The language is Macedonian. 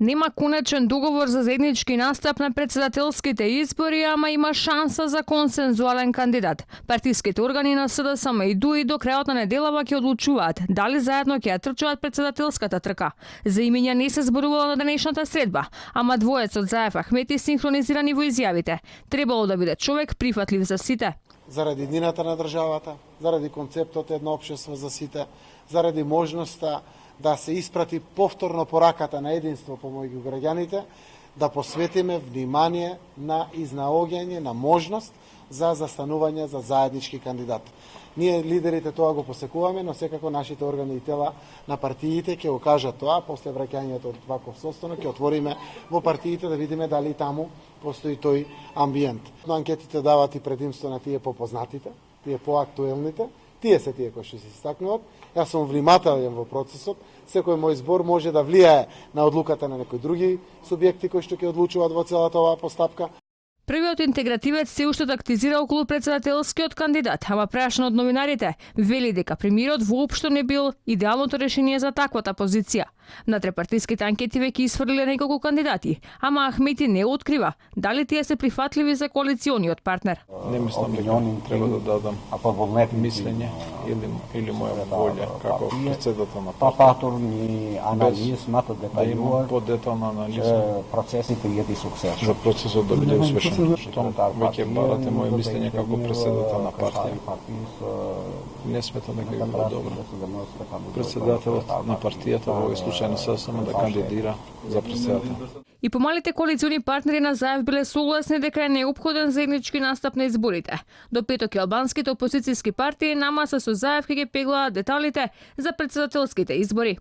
Нема конечен договор за заеднички настап на председателските избори, ама има шанса за консензуален кандидат. Партиските органи на СДСМ и ДУИ до крајот на неделава ќе одлучуваат дали заедно ќе ја трчаат председателската трка. За имиња не се зборувало на денешната средба, ама двоецот Заев Ахмети синхронизирани во изјавите. Требало да биде човек прифатлив за сите. Заради иднината на државата, заради концептот едно општество за сите, заради можноста да се испрати повторно пораката на единство помеѓу граѓаните, да посветиме внимание на изнаоѓање на можност за застанување за заеднички кандидат. Ние лидерите тоа го посекуваме, но секако нашите органи и тела на партиите ќе го кажат тоа, после враќањето од ваков состанок ќе отвориме во партиите да видиме дали таму постои тој амбиент. Но анкетите дават и предимство на тие попознатите, тие поактуелните, тие се тие кои што се истакнуваат. Јас сум внимателен во процесот, секој мој збор може да влијае на одлуката на некои други субјекти кои што ќе одлучуваат во целата оваа постапка. Првиот интегративец се уште тактизира околу председателскиот кандидат, ама прашан од новинарите, вели дека премиерот воопшто не бил идеалното решение за таквата позиција. Внатре партиските анкети веќе исфрлиле неколку кандидати, ама Ахмети не открива дали тие се прифатливи за коалициониот партнер. Не мислам дека треба да дадам мислење или моја волја како председател на партија. Да имам подетална анализа процесите и суксес. За процесот да биде успешен. Што веќе барате моје мислење како председател на партија. Не сметам дека би било добро председателот на партијата во овој случај на СДСМ да кандидира за председател. И помалите коалициони партнери на Заев биле согласни дека е неопходен заеднички настап на изборите. До петок и албанските опозицијски партии на маса со Заев ќе ги пеглаат деталите за председателските избори.